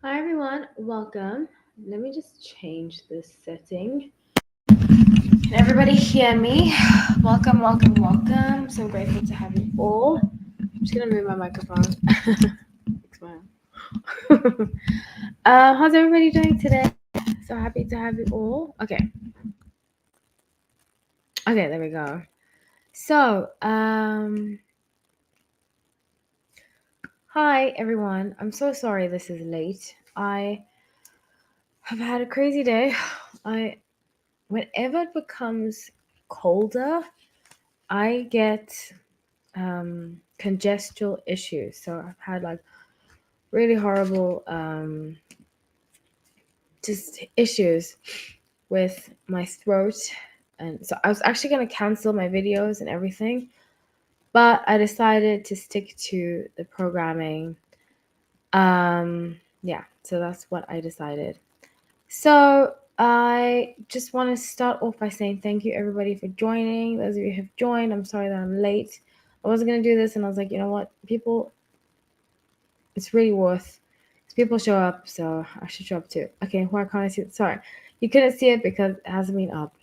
Hi everyone, welcome. Let me just change this setting. Can everybody hear me? Welcome, welcome, welcome. So grateful to have you all. I'm just gonna move my microphone. Smile. How's everybody doing today? So happy to have you all. Okay, there we go. So, hi everyone. I'm so sorry this is late. I have had a crazy day. Whenever it becomes colder, I get congestional issues. So I've had like really horrible just issues with my throat. And so I was actually going to cancel my videos and everything, but I decided to stick to the programming. Yeah, so that's what I decided. So I just want to start off by saying thank you everybody for joining. Those of you who have joined, I'm sorry that I'm late. I wasn't gonna do this, and I was like, you know what, people, it's really worth. People show up, so I should show up too. Okay, why can't I see it? Sorry, you couldn't see it because it hasn't been up.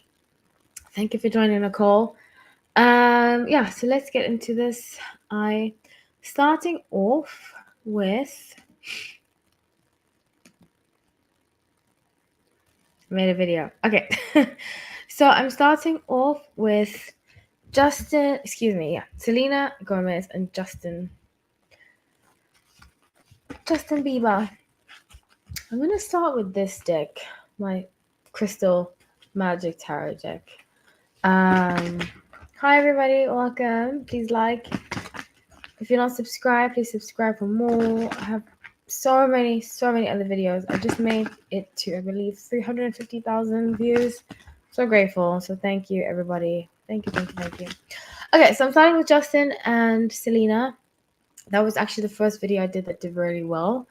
Thank you for joining, Nicole. Yeah, so let's get into this. I starting off with made a video. Okay. So I'm starting off with Selena Gomez and Justin Bieber. I'm gonna start with this deck, my crystal magic tarot deck. Hi everybody, welcome. Please like. If you're not subscribed, please subscribe for more. I have so many other videos. I just made it to, I believe, 350,000 views. So grateful. So thank you everybody. Thank you. Okay, so I'm starting with Justin and Selena. That was actually the first video I did that did really well.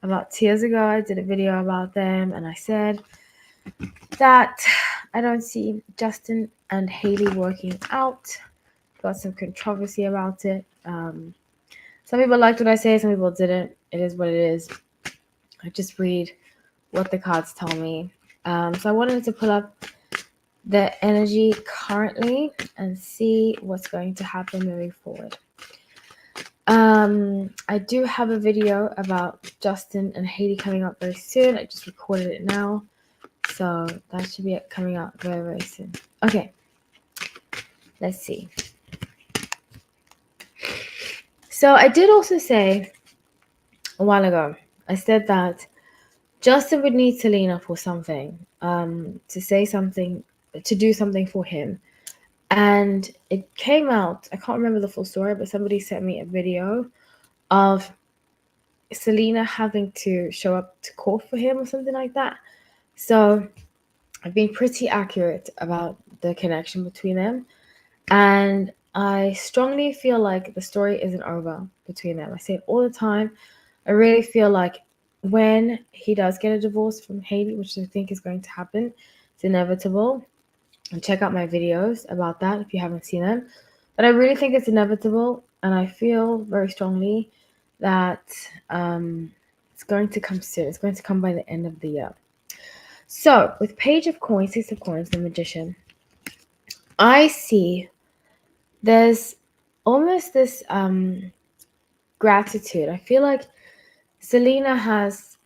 About 2 years ago, I did a video about them, and I said that I don't see Justin and Hailey working out. Got some controversy about it. Some people liked what I say, some people didn't. It is what it is. I just read what the cards tell me. So I wanted to pull up the energy currently and see what's going to happen moving forward. I do have a video about Justin and Hailey coming up very soon. I just recorded it now, so that should be coming out very, very soon. Okay, let's see. So I did also say a while ago, I said that Justin would need Selena for something, to say something, to do something for him. And it came out, I can't remember the full story, but somebody sent me a video of Selena having to show up to court for him or something like that. So I've been pretty accurate about the connection between them. And I strongly feel like the story isn't over between them. I say it all the time. I really feel like when he does get a divorce from Hailey, which I think is going to happen, it's inevitable. And check out my videos about that if you haven't seen them. But I really think it's inevitable, and I feel very strongly that it's going to come soon. It's going to come by the end of the year. So with Page of Coins, Six of Coins, the Magician, I see there's almost this gratitude. I feel like Selena has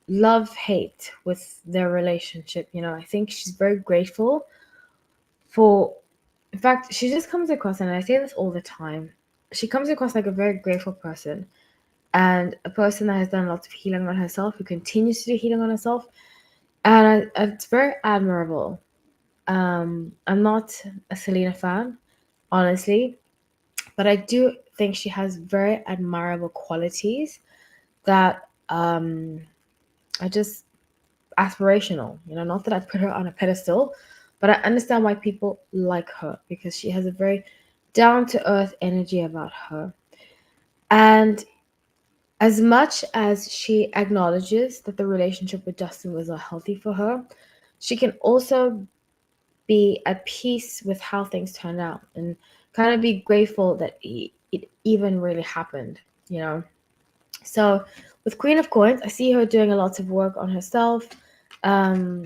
love-hate with their relationship. You know, I think she's very grateful for, in fact, she just comes across, and I say this all the time, she comes across like a very grateful person and a person that has done lots of healing on herself, who continues to do healing on herself. And it's very admirable. I'm not a Selena fan, honestly, but I do think she has very admirable qualities that are just aspirational. You know, not that I put her on a pedestal, but I understand why people like her, because she has a very down to earth energy about her. And as much as she acknowledges that the relationship with Justin was not healthy for her, she can also be at peace with how things turned out and kind of be grateful that it even really happened, you know. So with Queen of Coins, I see her doing a lot of work on herself. Um,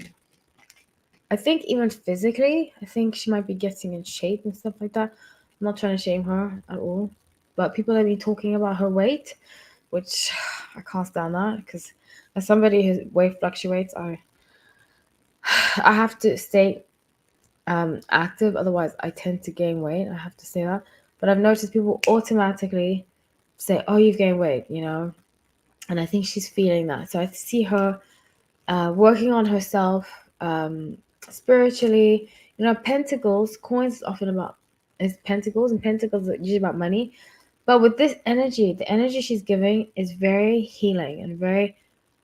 I think even physically, I think she might be getting in shape and stuff like that. I'm not trying to shame her at all, but people have been talking about her weight, which I can't stand that because as somebody whose weight fluctuates, I have to stay active, otherwise I tend to gain weight. I have to say that. But I've noticed people automatically say, "Oh, you've gained weight," and I think she's feeling that. So I see her working on herself spiritually. Pentacles, coins is often about is pentacles, and pentacles are usually about money. But with this energy, the energy she's giving is very healing and very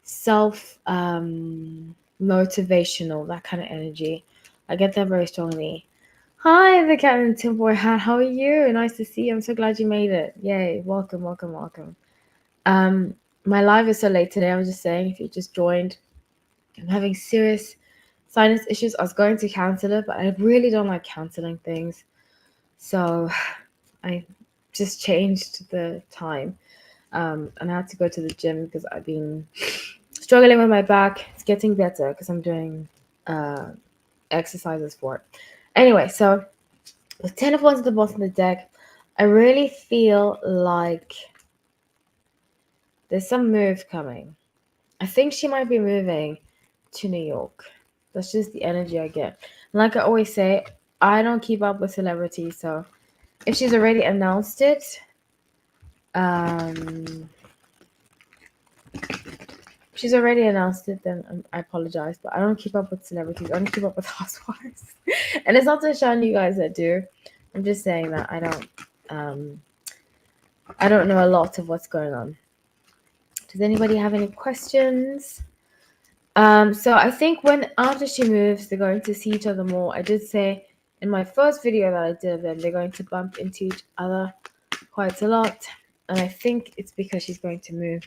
self motivational, that kind of energy. I get that very strongly. Hi, the cat in the tin boy hat. How are you? Nice to see you. I'm so glad you made it. Yay. Welcome, welcome, welcome. My live is so late today. I was just saying, if you just joined, I'm having serious sinus issues. I was going to cancel it, but I really don't like canceling things. So I just changed the time. And I had to go to the gym because I've been struggling with my back. It's getting better because I'm doing exercises for it. Anyway, so with 10 of Wands at the bottom of the deck, I really feel like there's some move coming. I think she might be moving to New York. That's just the energy I get. And like I always say, I don't keep up with celebrities, so if she's already announced it, then I apologize, but I don't keep up with celebrities. I don't keep up with housewives. And it's not to shun you guys that do. I'm just saying that I don't know a lot of what's going on. Does anybody have any questions? So I think when after she moves, they're going to see each other more. I did say in my first video that I did of them, they're going to bump into each other quite a lot. And I think it's because she's going to move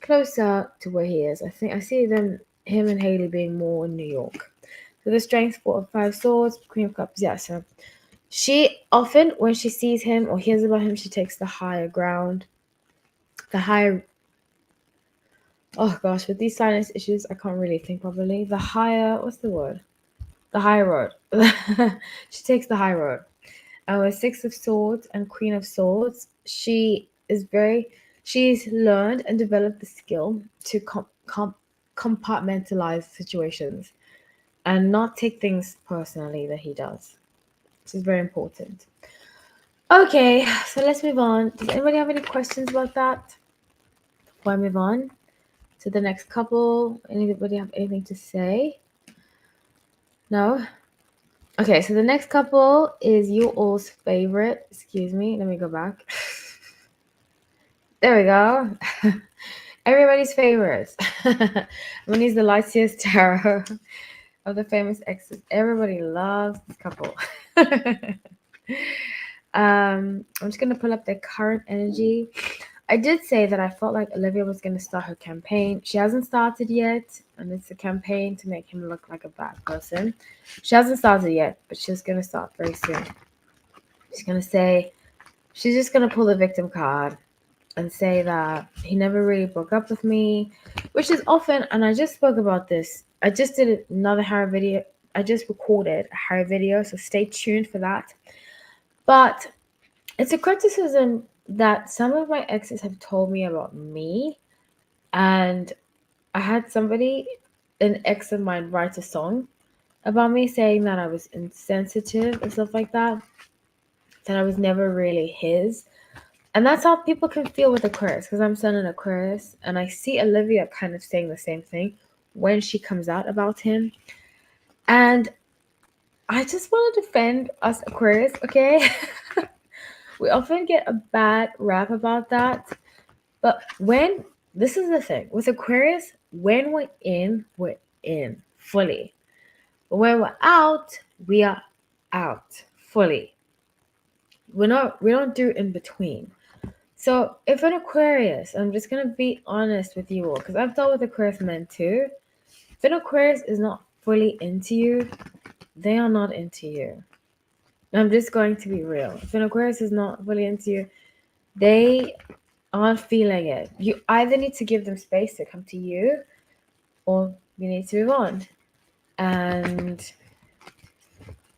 closer to where he is. I see him and Haley being more in New York. So the strength, 4 of 5 swords, Queen of Cups, yeah. So she often, when she sees him or hears about him, she takes the higher ground. Oh gosh, with these sinus issues, I can't really think properly. What's the word? The high road. She takes the high road. And with 6 of Swords and Queen of Swords, she's learned and developed the skill to compartmentalize situations and not take things personally that he does. This is very important. Okay, so let's move on. Does anybody have any questions about that before I move on to the next couple? Anybody have anything to say? No? Okay, so the next couple is you all's favorite. Excuse me, let me go back. There we go. Everybody's favorite. Winnie's the lightest tarot of the famous exes. Everybody loves this couple. I'm just gonna pull up their current energy. I did say that I felt like Olivia was gonna start her campaign. She hasn't started yet, and it's a campaign to make him look like a bad person. She hasn't started yet, but she's gonna start very soon. She's just gonna pull the victim card and say that he never really broke up with me, which is often, and I just spoke about this. I just did another Harry video. I just recorded a Harry video, so stay tuned for that. But it's a criticism that some of my exes have told me about me, and I had an ex of mine, write a song about me saying that I was insensitive and stuff like that I was never really his. And that's how people can feel with Aquarius, because I'm Sun in Aquarius, and I see Olivia kind of saying the same thing when she comes out about him. And I just want to defend us Aquarius, okay? We often get a bad rap about that. But this is the thing, with Aquarius, when we're in fully. But when we're out, we are out fully. We don't do in between. So if an Aquarius, I'm just gonna be honest with you all, because I've dealt with Aquarius men too. If an Aquarius is not fully into you, they are not into you. I'm just going to be real. If an Aquarius is not fully into you, they aren't feeling it, you either need to give them space to come to you, or you need to move on. And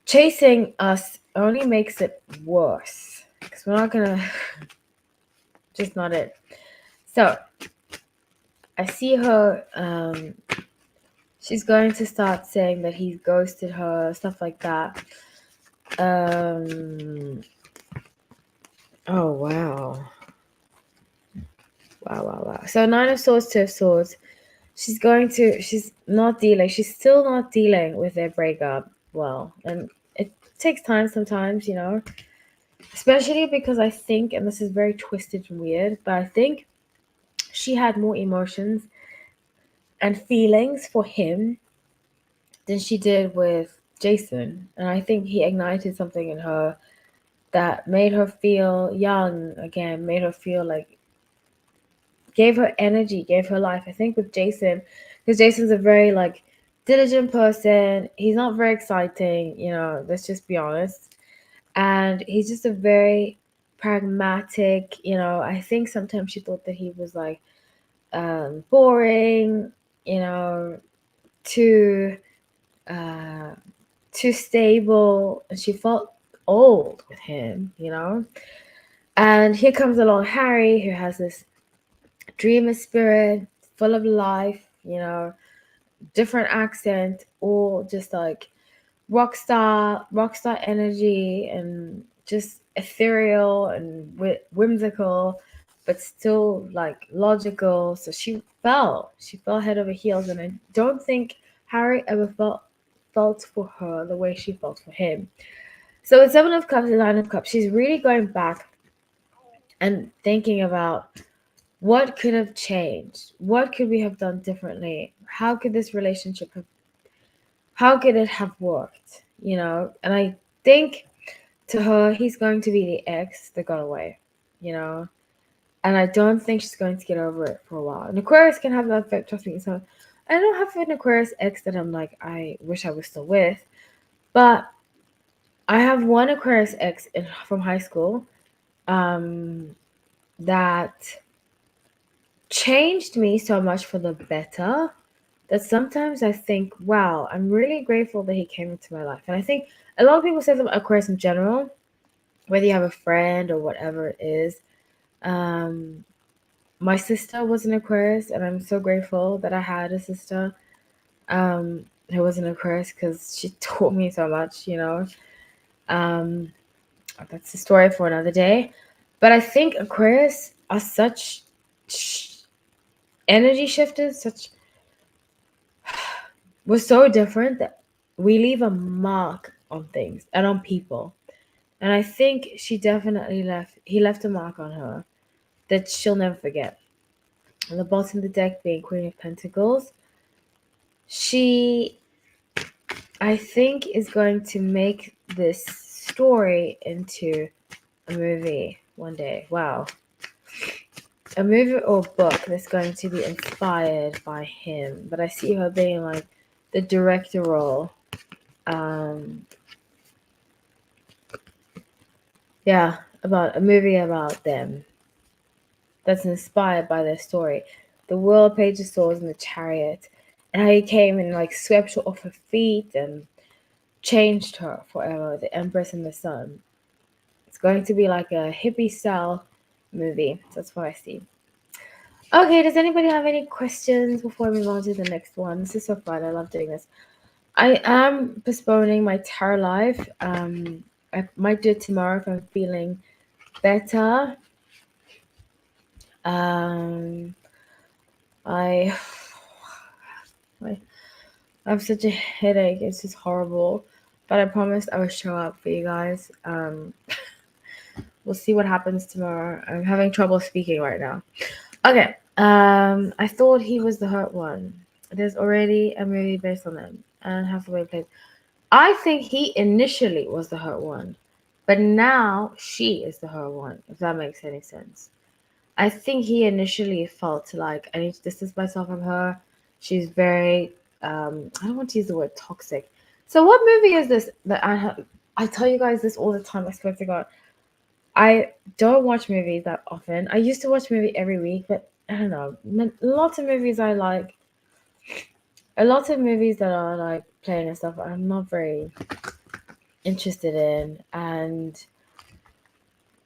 chasing us only makes it worse, because we're not gonna just not it. So I see her, she's going to start saying that he's ghosted her, stuff like that. Oh wow. Wow. So Nine of Swords, Two of Swords. She's still not dealing with their breakup well. And it takes time sometimes, especially because I think, and this is very twisted and weird, but I think she had more emotions and feelings for him than she did with Jason. And I think he ignited something in her that made her feel young again, made her feel like, gave her energy, gave her life. I think with Jason, because Jason's a very like diligent person. He's not very exciting, let's just be honest. And he's just a very pragmatic, I think sometimes she thought that he was like boring, too too stable, and she felt old with him. And here comes along Harry, who has this dreamer spirit, full of life, different accent, all just like rock star energy, and just ethereal and whimsical, but still like logical. So she fell head over heels, and I don't think Harry ever felt for her the way she felt for him. So with Seven of Cups and Nine of Cups, she's really going back and thinking about what could have changed, what could we have done differently, how could this relationship have, how could it have worked, And I think to her, he's going to be the ex that got away, you know. And I don't think she's going to get over it for a while. And Aquarius can have that effect, trust me. So I don't have an Aquarius ex that I'm like, I wish I was still with. But I have one Aquarius ex from high school that changed me so much for the better that sometimes I think, wow, I'm really grateful that he came into my life. And I think a lot of people say that Aquarius in general, whether you have a friend or whatever it is. My sister was an Aquarius, and I'm so grateful that I had a sister who was an Aquarius, because she taught me so much, That's the story for another day. But I think Aquarius are such energy shifters, we're so different that we leave a mark on things and on people. And I think he left a mark on her that she'll never forget. On the bottom of the deck being Queen of Pentacles, she, I think, is going to make this story into a movie one day. Wow. A movie or book that's going to be inspired by him. But I see her being like the director role. Yeah, about a movie about them that's inspired by their story. The World Page of Swords and the Chariot, and how he came and like swept her off her feet and changed her forever. The Empress and the Sun. It's going to be like a hippie style movie. That's what I see. Okay, does anybody have any questions before we move on to the next one? This is so fun. I love doing this. I am postponing my tarot live. I might do it tomorrow if I'm feeling better. I have such a headache. It's just horrible. But I promised I would show up for you guys. We'll see what happens tomorrow. I'm having trouble speaking right now. Okay. I thought he was the hurt one. There's already a movie based on him, and Hathaway plays. I think he initially was the hurt one, but now she is the hurt one, if that makes any sense. I think he initially felt like, I need to distance myself from her. She's very, I don't want to use the word toxic. So what movie is this that I tell you guys this all the time, I swear to God. I don't watch movies that often. I used to watch movie every week, but I don't know. Lots of movies I like. A lot of movies that are like playing and stuff, I'm not very interested in. And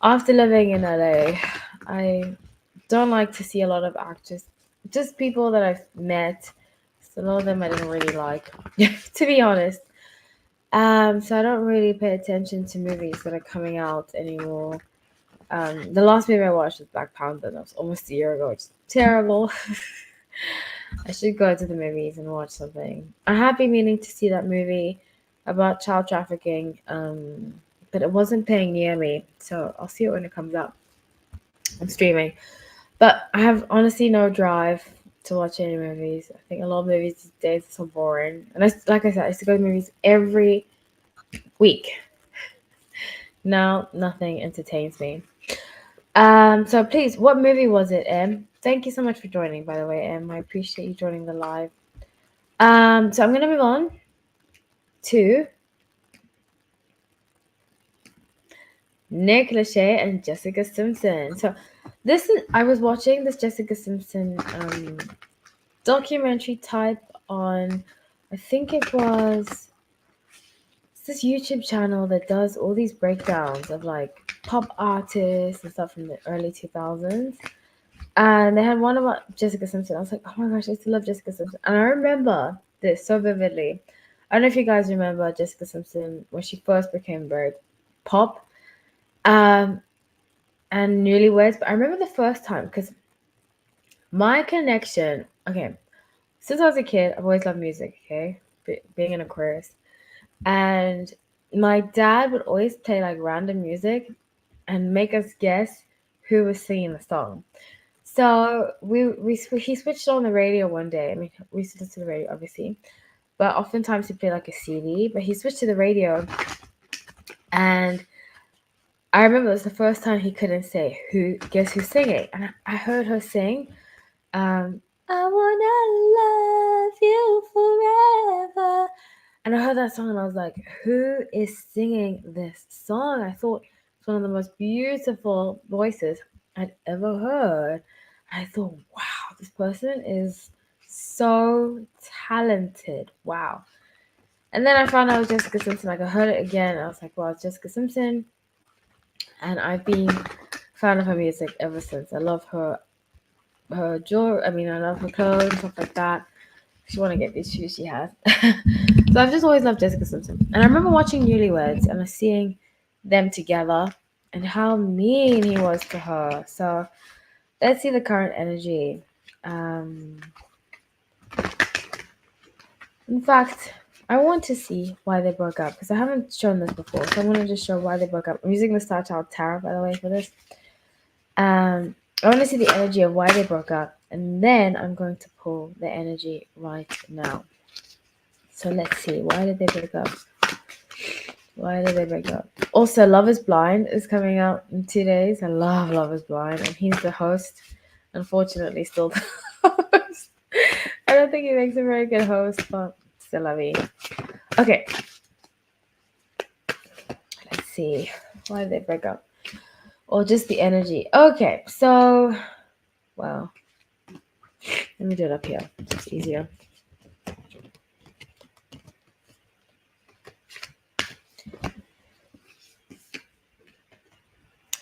after living in LA, I don't like to see a lot of actors, just people that I've met. So a lot of them I didn't really like, to be honest. So I don't really pay attention to movies that are coming out anymore. The last movie I watched was Black Panther. That was almost a year ago. It's terrible. I should go to the movies and watch something. I have been meaning to see that movie about child trafficking, but it wasn't paying near me, so I'll see it when it comes out on streaming. But I have honestly no drive to watch any movies. I think a lot of movies these days are so boring. And like I said, I used to go to movies every week. Now nothing entertains me. So please, what movie was it, Em? Thank you so much for joining, by the way, Em. I appreciate you joining the live. So I'm gonna move on to Nick Lachey and Jessica Simpson. So I was watching this Jessica Simpson documentary type on, I think it was this YouTube channel that does all these breakdowns of like pop artists and stuff from the early 2000s. And they had one about Jessica Simpson. I was like, oh my gosh, I used to love Jessica Simpson. And I remember this so vividly. I don't know if you guys remember Jessica Simpson when she first became very pop. And Newlyweds. But I remember the first time because my connection, okay, since I was a kid, I've always loved music, okay? Being an Aquarius. And my dad would always play like random music and make us guess who was singing the song. So he switched on the radio one day. I mean, we used to listen to the radio, obviously, but oftentimes he played like a CD. But he switched to the radio, and I remember it was the first time he couldn't say guess who's singing, and I heard her sing, "I wanna love you forever," and I heard that song, and I was like, "Who is singing this song?" I thought it's one of the most beautiful voices I'd ever heard. I thought, wow, this person is so talented. Wow. And then I found out it was Jessica Simpson. Like I heard it again. I was like, wow, it's Jessica Simpson. And I've been a fan of her music ever since. I love her jewelry. I mean, I love her clothes and stuff like that. If you want to get these shoes she has. So I've just always loved Jessica Simpson. And I remember watching Newlyweds and seeing them together and how mean he was to her. So let's see the current energy. In fact, I want to see why they broke up because I haven't shown this before. So I'm going to just show why they broke up. I'm using the Star Child Tarot, by the way, for this. I want to see the energy of why they broke up. And then I'm going to pull the energy right now. So let's see. Why did they break up? Why did they break up? Also, Love is Blind is coming out in 2 days. I love Love is Blind. And he's the host. Unfortunately, still the host. I don't think he makes a very good host, but still love it. Okay. Let's see. Why did they break up? Or just the energy. Okay, so, well, let me do it up here. It's easier.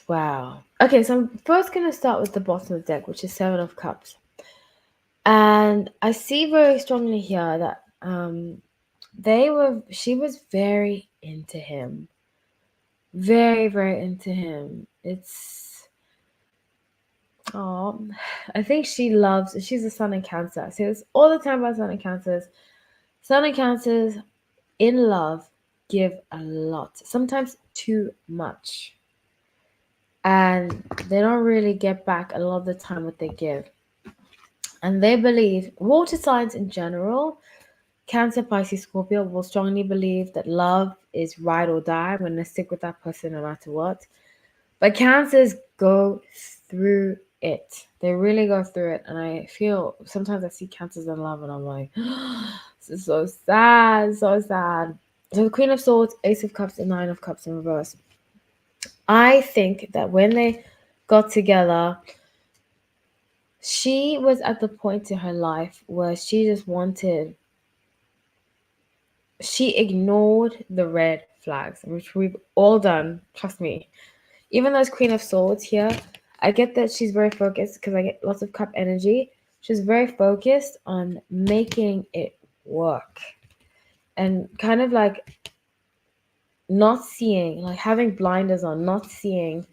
Wow. Okay, so I'm first going to start with the bottom of the deck, which is Seven of Cups. And I see very strongly here that she was very into him. Very, very into him. I think she's a Sun and Cancer. So it's all the time about Sun and Cancers. Sun and Cancers in love give a lot, sometimes too much. And they don't really get back a lot of the time what they give. And they believe, water signs in general, Cancer, Pisces, Scorpio, will strongly believe that love is ride or die. I'm going to stick with that person no matter what. But Cancers go through it. They really go through it. And I feel, sometimes I see Cancers in love and I'm like, this is so sad, so sad. So the Queen of Swords, Ace of Cups, and Nine of Cups in reverse. I think that when they got together, she was at the point in her life where she just wanted, she ignored the red flags, which we've all done, trust me. Even though it's Queen of Swords here, I get that she's very focused because I get lots of cup energy. She's very focused on making it work and kind of like not seeing, like having blinders on, not seeing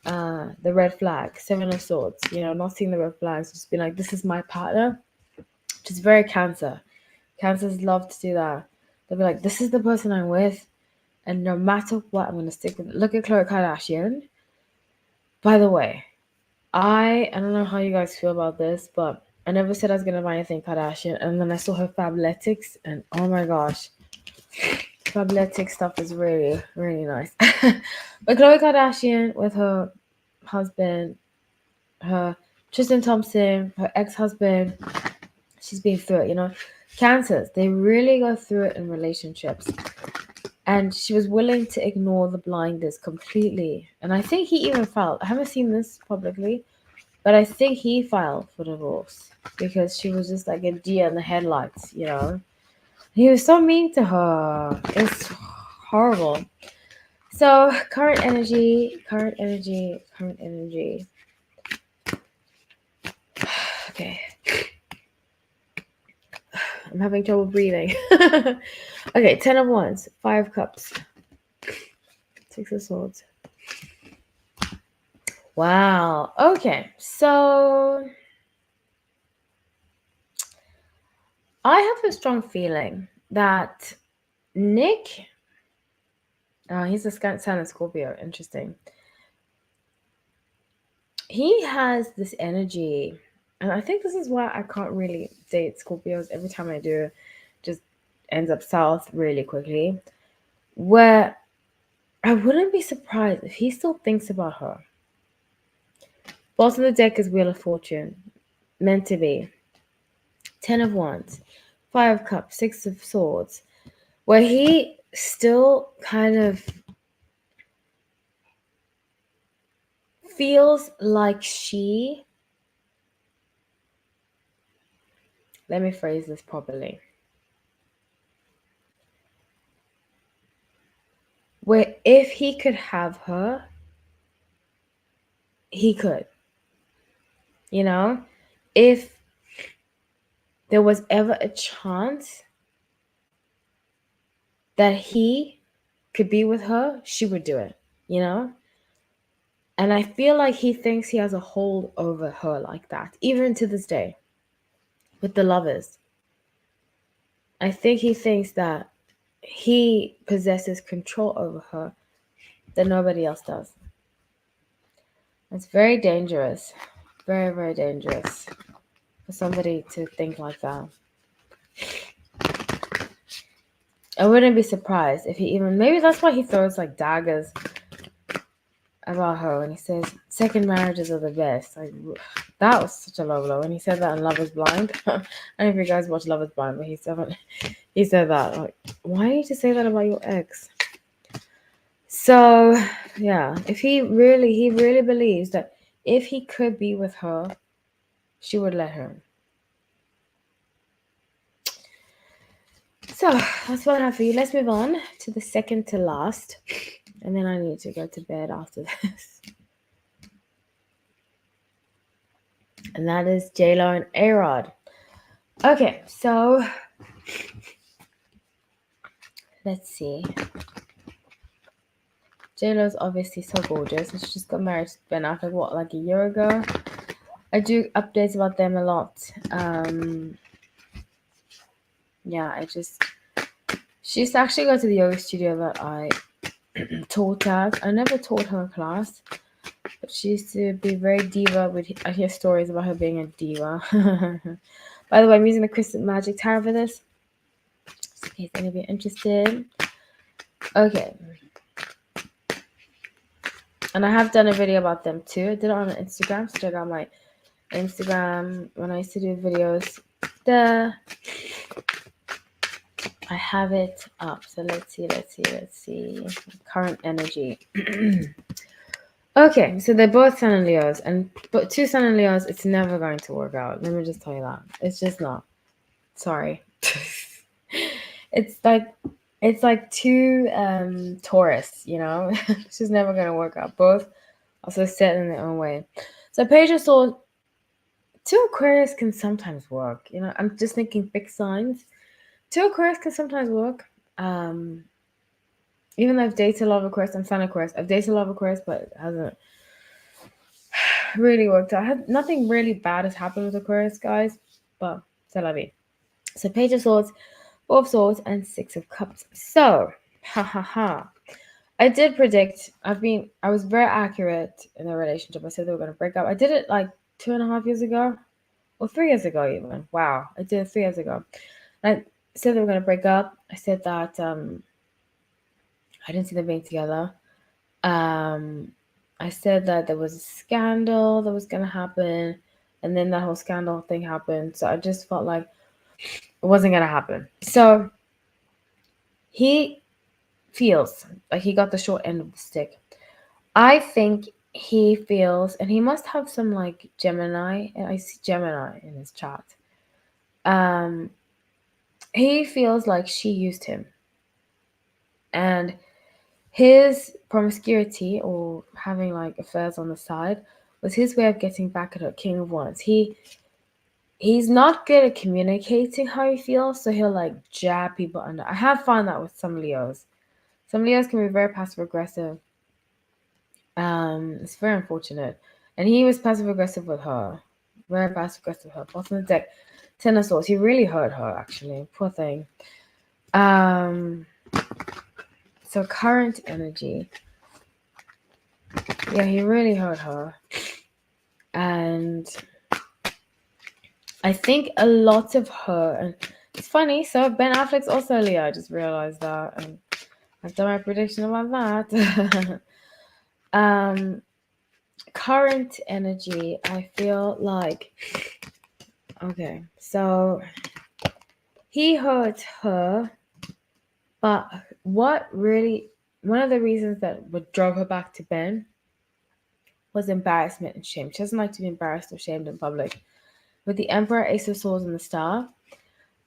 the red flag, Seven of Swords, not seeing the red flags, just being like, this is my partner, which is very Cancer. Cancers love to do that. They'll be like, this is the person I'm with, and no matter what, I'm going to stick with it. Look at Khloe Kardashian. By the way, I don't know how you guys feel about this, but I never said I was going to buy anything Kardashian, and then I saw her Fabletics, and oh my gosh, Fabletic stuff is really, really nice. But Khloe Kardashian with her husband, her Tristan Thompson, her ex-husband, she's been through it, Cancers, they really go through it in relationships. And she was willing to ignore the blinders completely. And I think he even filed, I haven't seen this publicly, but I think he filed for divorce because she was just like a deer in the headlights, He was so mean to her. It's horrible. So, current energy. Okay. I'm having trouble breathing. Okay, 10 of Wands, 5 Cups, 6 of Swords. Wow. Okay, so I have a strong feeling that Nick, he's a Sun of Scorpio, interesting. He has this energy, and I think this is why I can't really date Scorpios. Every time I do, it just ends up south really quickly, where I wouldn't be surprised if he still thinks about her. Bottom of the deck is Wheel of Fortune, meant to be. 10 of Wands, 5 of Cups, 6 of Swords, where he still kind of feels like let me phrase this properly. Where if he could have her, he could. If there was ever a chance that he could be with her, she would do it, And I feel like he thinks he has a hold over her like that, even to this day, with the Lovers. I think he thinks that he possesses control over her that nobody else does. It's very dangerous. Very, very dangerous for somebody to think like that. I wouldn't be surprised if he even, maybe that's why he throws like daggers about her when he says second marriages are the best. Like, that was such a low blow. When he said that in Love is Blind, I don't know if you guys watch Love is Blind, but he said that. Like, why did you say that about your ex? So yeah, if he really believes that if he could be with her, she would let him. So that's what I have for you. Let's move on to the second to last, and then I need to go to bed after this. And that is Jlo and A-rod. Okay, so let's see. Jlo's obviously so gorgeous. She just got married to Ben Affleck, like a year ago. I do updates about them a lot. Yeah, she used to actually go to the yoga studio that I taught at. I never taught her a class, but she used to be very diva. I hear stories about her being a diva. By the way, I'm using the Crystal Magic Tarot for this, just in case any of you are interested. Okay. And I have done a video about them too. I did it on Instagram, so check out my Instagram when I used to do videos. I have it up. So let's see. Current energy. Okay, so they're both Sun and Leos, but two Sun and Leos, it's never going to work out. Let me just tell you that. It's just not. Sorry. it's like two Taurus, it's just never gonna work out. Both also set in their own way. So Page of Swords, two Aquarius can sometimes work. I'm just thinking fixed signs. Two Aquarius can sometimes work. Even though I've dated a lot of Aquarius, I'm Sun Aquarius. I've dated a lot of Aquarius, but it hasn't really worked out. Nothing really bad has happened with Aquarius, guys, but c'est la vie. So Page of Swords, Four of Swords, and Six of Cups. So, I did predict. I was very accurate in the relationship. I said they were going to break up. I did it like 2.5 years ago, or 3 years ago even. Wow, I did it 3 years ago. And I said they were going to break up. I said that I didn't see them being together. I said that there was a scandal that was going to happen, and then that whole scandal thing happened. So I just felt like it wasn't going to happen. So he feels like he got the short end of the stick. I think he feels, and he must have some like Gemini, and I see Gemini in his chat. He feels like she used him, and his promiscuity or having like affairs on the side was his way of getting back at her. King of Wands. He's not good at communicating how he feels, so he'll like jab people under. I have found that with some Leos. Some Leos can be very passive aggressive. It's very unfortunate. And he was passive aggressive with her. Very passive aggressive with her. Bottom of the deck, Ten of Swords. He really hurt her, actually. Poor thing. So current energy. Yeah, he really hurt her. And I think a lot of her, and it's funny, so Ben Affleck's also Leo. I just realized that. And I've done my prediction about that. Current energy, I feel like, okay, so he hurt her, but one of the reasons that would drove her back to Ben was embarrassment and shame. She doesn't like to be embarrassed or shamed in public. With the Emperor, Ace of Swords, and the Star,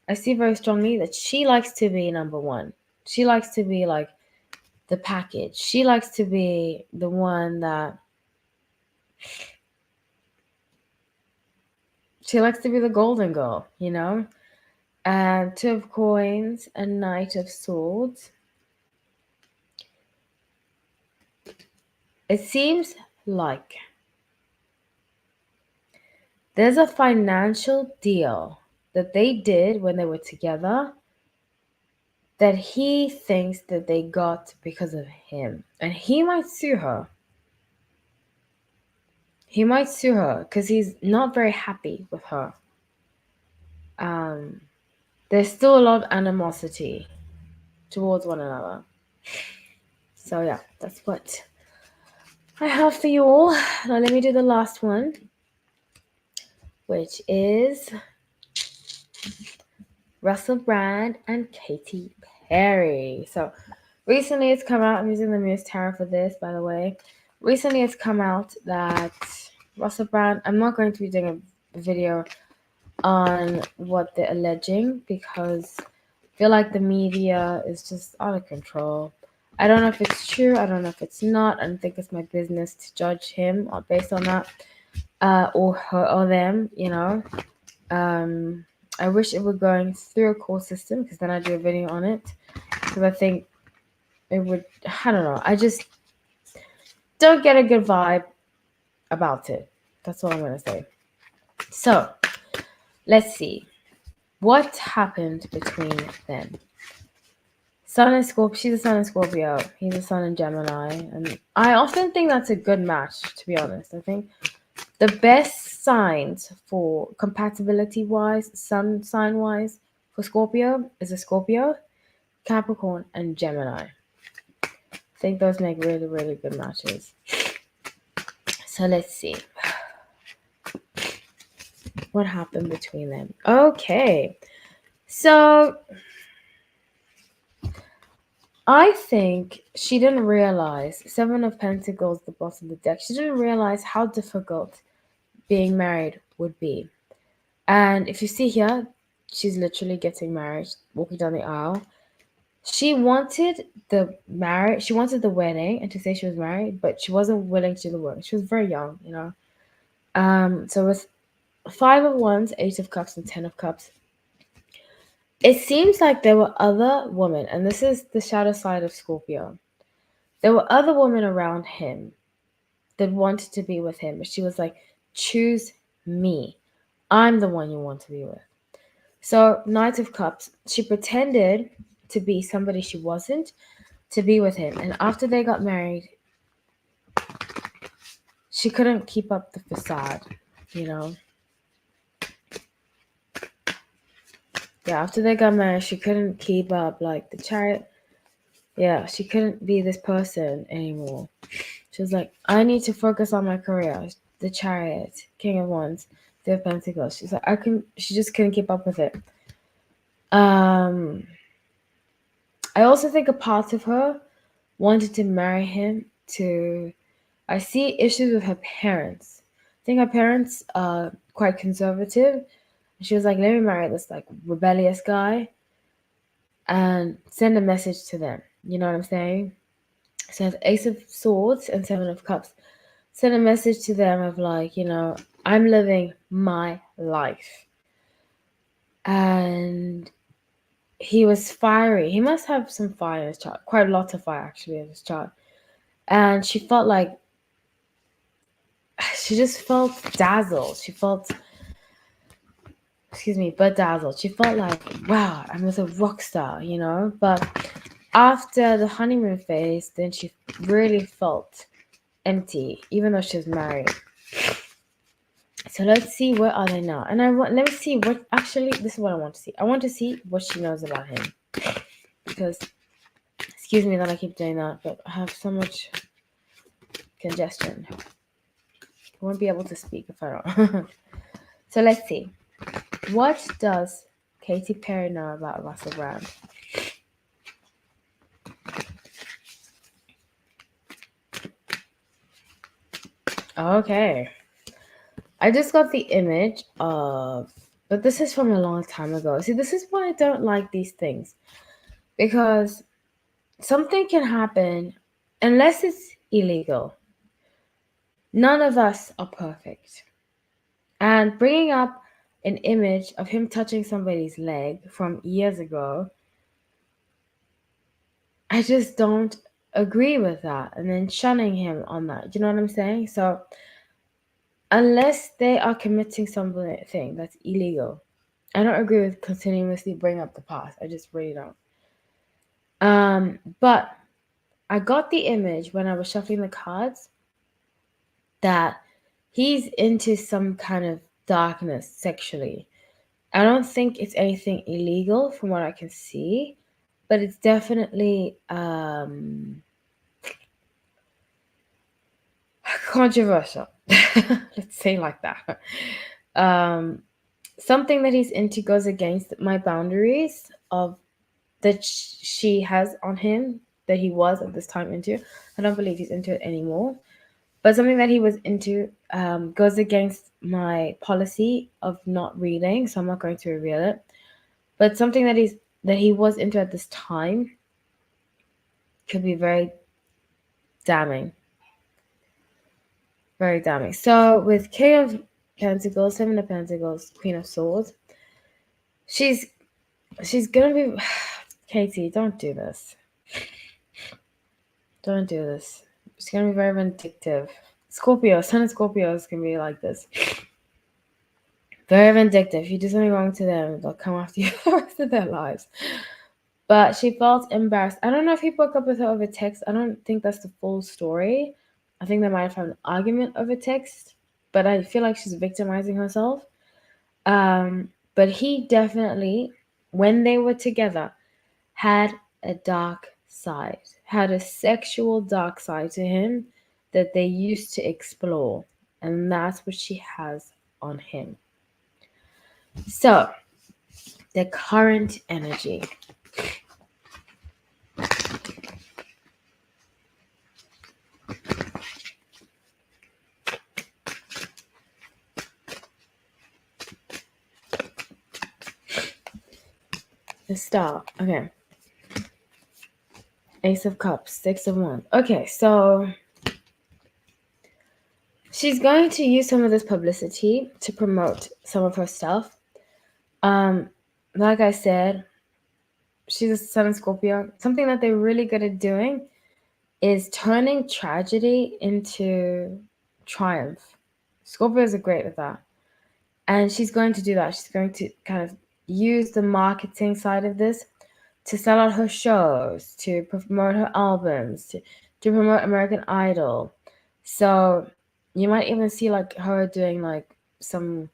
I see very strongly that she likes to be number one. She likes to be like the package. She likes to be the one that she likes to be the golden girl, And Two of Coins and Knight of Swords. It seems like there's a financial deal that they did when they were together that he thinks that they got because of him. And he might sue her. He might sue her because he's not very happy with her. There's still a lot of animosity towards one another. So yeah, that's what I have for you all. Now let me do the last one, which is Russell Brand and Katy Perry. So recently it's come out, I'm using the Muse Tarot for this, by the way. Recently it's come out that Russell Brand, I'm not going to be doing a video on what they're alleging because I feel like the media is just out of control. I don't know if it's true. I don't know if it's not. I don't think it's my business to judge him based on that or her or them, I wish it were going through a court system because then I'd do a video on it because I think it would, I don't know. I just don't get a good vibe about it. That's all I'm going to say. So let's see. What happened between them? Sun and Scorpio. She's a Sun and Scorpio. He's a Sun and Gemini. And I often think that's a good match, to be honest. I think the best signs for compatibility-wise, sun sign-wise, for Scorpio is a Scorpio, Capricorn, and Gemini. I think those make really, really good matches. So let's see. What happened between them? Okay. So I think she didn't realize Seven of Pentacles, the bottom of the deck. She didn't realize how difficult being married would be. And if you see here, she's literally getting married, walking down the aisle. She wanted the marriage, she wanted the wedding and to say she was married, but she wasn't willing to do the work. She was very young, you know. So with Five of Wands, Eight of Cups, and Ten of Cups, it seems like there were other women, and this is the shadow side of Scorpio. There were other women around him that wanted to be with him, but she was like, choose me. I'm the one you want to be with. So, Knight of Cups, she pretended to be somebody she wasn't to be with him. And after they got married, she couldn't keep up the facade, you know? Yeah, after they got married, she couldn't keep up, like, the Chariot. Yeah, she couldn't be this person anymore. She was like, I need to focus on my career. The Chariot, King of Wands, the Pentacles. She's like, she just couldn't keep up with it. I also think a part of her wanted to marry him to. I see issues with her parents. I think her parents are quite conservative. She was like, let me marry this like rebellious guy and send a message to them. You know what I'm saying? So it's Ace of Swords and Seven of Cups. Send a message to them of like, you know, I'm living my life. And he was fiery. He must have some fire in his chart. Quite a lot of fire actually in his chart. And she felt like she just felt dazzled. She felt bedazzled. She felt like, wow, I'm with a rock star, you know? But after the honeymoon phase, then she really felt empty, even though she was married. So let's see, where are they now? And let me see what, actually, this is what I want to see. I want to see what she knows about him. Because, excuse me that I keep doing that, but I have so much congestion. I won't be able to speak if I don't. So let's see. What does Katy Perry know about Russell Brand? Okay. I just got the image of, but this is from a long time ago. See, this is why I don't like these things. Because something can happen, unless it's illegal. None of us are perfect. And bringing up an image of him touching somebody's leg from years ago, I just don't agree with that. And then shunning him on that. You know what I'm saying? So, unless they are committing something that's illegal, I don't agree with continuously bring up the past. I just really don't. But I got the image when I was shuffling the cards that he's into some kind of darkness sexually. I don't think it's anything illegal from what I can see, but it's definitely controversial. Let's say like that. Something that he's into goes against my boundaries of that she has on him, that he was at this time into. I don't believe he's into it anymore. But something that he was into goes against my policy of not reading, so I'm not going to reveal it. But something that he was into at this time could be very damning. Very damning. So with King of Pentacles, Seven of Pentacles, Queen of Swords, she's gonna be Katy, don't do this. Don't do this. She's gonna be very vindictive. Scorpio, Sun and Scorpios can be like this. Very vindictive. If you do something wrong to them, they'll come after you for the rest of their lives. But she felt embarrassed. I don't know if he broke up with her over text. I don't think that's the full story. I think they might have had an argument over text, but I feel like she's victimizing herself. But he definitely, when they were together, had a dark side, had a sexual dark side to him that they used to explore. And that's what she has on him. So, the current energy. Let's start. Okay. Ace of Cups, Six of Wands. Okay, so she's going to use some of this publicity to promote some of her stuff. Like I said, she's a Sun and Scorpio. Something that they're really good at doing is turning tragedy into triumph. Scorpios are great with that. And she's going to do that. She's going to kind of use the marketing side of this to sell out her shows, to promote her albums, to promote American Idol. So you might even see like her doing like some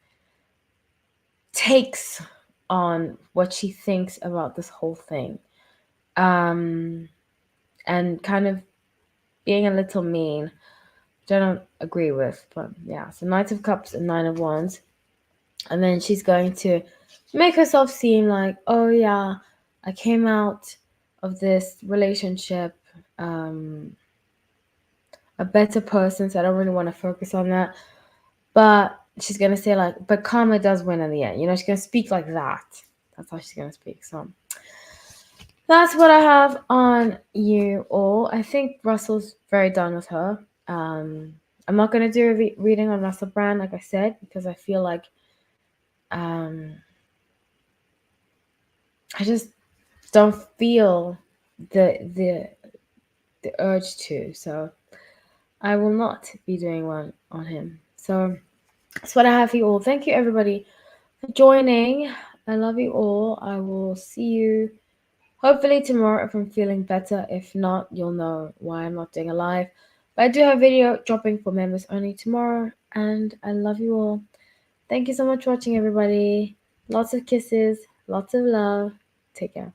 takes on what she thinks about this whole thing. And kind of being a little mean, which I don't agree with, but yeah. So Knight of Cups and Nine of Wands. And then she's going to make herself seem like, oh yeah, I came out of this relationship a better person, so I don't really want to focus on that. But she's gonna say like, but karma does win in the end. You know, she's gonna speak like that. That's how she's gonna speak. So that's what I have on you all. I think Russell's very done with her. I'm not gonna do a reading on Russell Brand, like I said, because I feel like I just don't feel the urge to. So I will not be doing one on him. So that's what I have for you all. Thank you everybody for joining. I love you all. I will see you hopefully tomorrow if I'm feeling better. If not, you'll know why I'm not doing a live. But I do have a video dropping for members only tomorrow. And I love you all. Thank you so much for watching, everybody. Lots of kisses, lots of love. Take care.